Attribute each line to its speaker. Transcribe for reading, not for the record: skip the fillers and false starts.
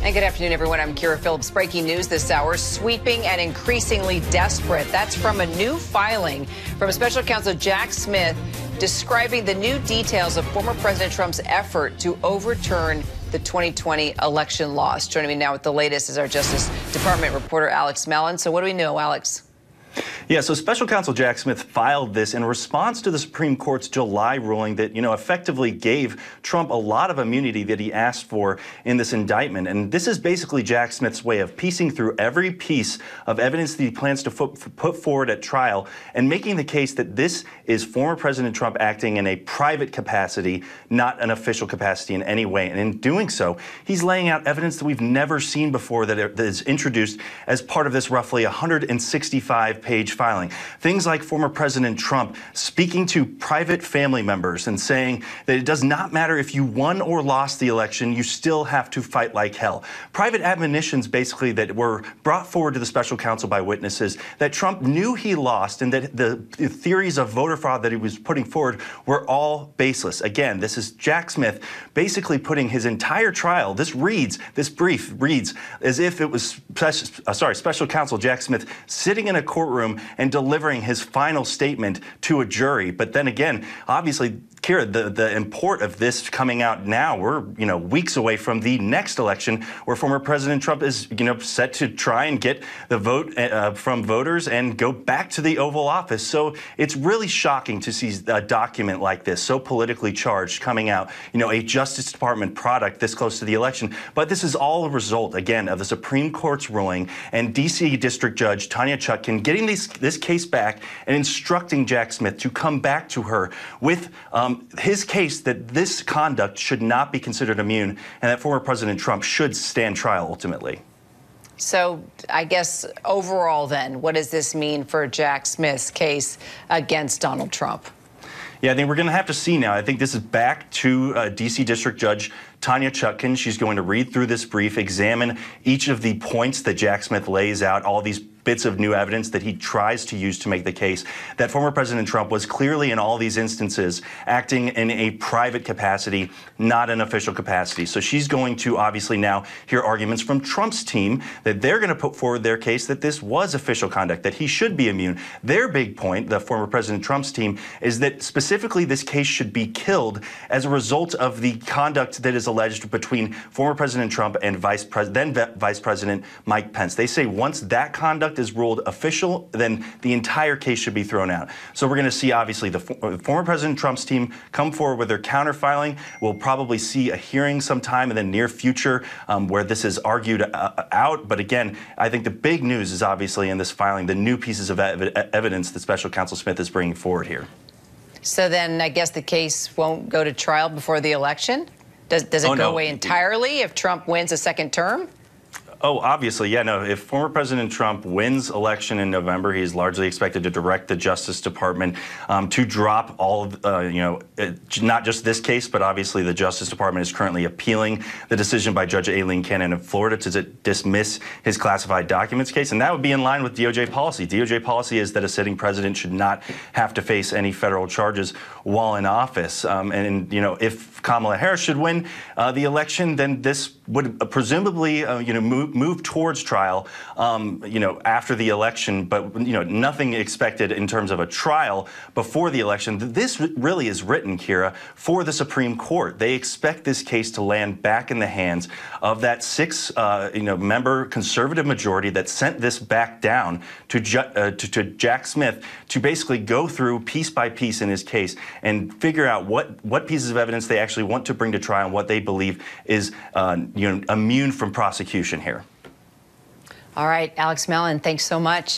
Speaker 1: And good afternoon, everyone. I'm Kira Phillips. Breaking news this hour, sweeping and increasingly desperate. That's from a new filing from Special Counsel Jack Smith describing the new details of former President Trump's effort to overturn the 2020 election loss. Joining me now with the latest is our Justice Department reporter, Alex Mellon. So what do we know, Alex?
Speaker 2: Yeah, so Special Counsel Jack Smith filed this in response to the Supreme Court's July ruling that, effectively gave Trump a lot of immunity that he asked for in this indictment. And this is basically Jack Smith's way of piecing through every piece of evidence that he plans to put forward at trial and making the case that this is former President Trump acting in a private capacity, not an official capacity in any way. And in doing so, he's laying out evidence that we've never seen before that is introduced as part of this roughly 165-page filing. Things like former President Trump speaking to private family members and saying that it does not matter if you won or lost the election, you still have to fight like hell. Private admonitions, basically, that were brought forward to the special counsel by witnesses that Trump knew he lost and that the theories of voter fraud that he was putting forward were all baseless. Again, this is Jack Smith basically putting his entire trial, this brief reads as if it was Special Counsel Jack Smith sitting in a courtroom and delivering his final statement to a jury. But then again, obviously, Kira, the import of this coming out now, we're weeks away from the next election where former President Trump is set to try and get the vote from voters and go back to the Oval Office. So it's really shocking to see a document like this, so politically charged, coming out, a Justice Department product this close to the election. But this is all a result, again, of the Supreme Court's ruling and D.C. District Judge Tanya Chutkan getting this case back and instructing Jack Smith to come back to her with his case that this conduct should not be considered immune and that former President Trump should stand trial ultimately.
Speaker 1: So I guess overall then, what does this mean for Jack Smith's case against Donald Trump?
Speaker 2: Yeah, I think we're going to have to see now. I think this is back to D.C. District Judge Tanya Chutkan. She's going to read through this brief, examine each of the points that Jack Smith lays out, all these bits of new evidence that he tries to use to make the case that former President Trump was clearly in all these instances acting in a private capacity, not an official capacity. So she's going to obviously now hear arguments from Trump's team that they're going to put forward their case that this was official conduct, that he should be immune. Their big point, the former President Trump's team, is that specifically this case should be killed as a result of the conduct that is alleged between former President Trump and then Vice President Mike Pence. They say once that conduct is ruled official, then the entire case should be thrown out. So we're going to see, obviously, the former President Trump's team come forward with their counterfiling. We'll probably see a hearing sometime in the near future where this is argued out. But again, I think the big news is obviously in this filing, the new pieces of evidence that Special Counsel Smith is bringing forward here.
Speaker 1: So then I guess the case won't go to trial before the election? Does it go away entirely if Trump wins a second term?
Speaker 2: Oh, obviously, yeah, no. If former President Trump wins election in November, he is largely expected to direct the Justice Department to drop all of, not just this case, but obviously the Justice Department is currently appealing the decision by Judge Aileen Cannon of Florida to dismiss his classified documents case, and that would be in line with DOJ policy. DOJ policy is that a sitting president should not have to face any federal charges while in office. If Kamala Harris should win the election, then this would presumably, move towards trial, after the election, but, nothing expected in terms of a trial before the election. This really is written, Kira, for the Supreme Court. They expect this case to land back in the hands of that member conservative majority that sent this back down to Jack Smith to basically go through piece by piece in his case and figure out what pieces of evidence they actually want to bring to trial and what they believe is immune from prosecution here.
Speaker 1: All right, Alex Mellon, thanks so much.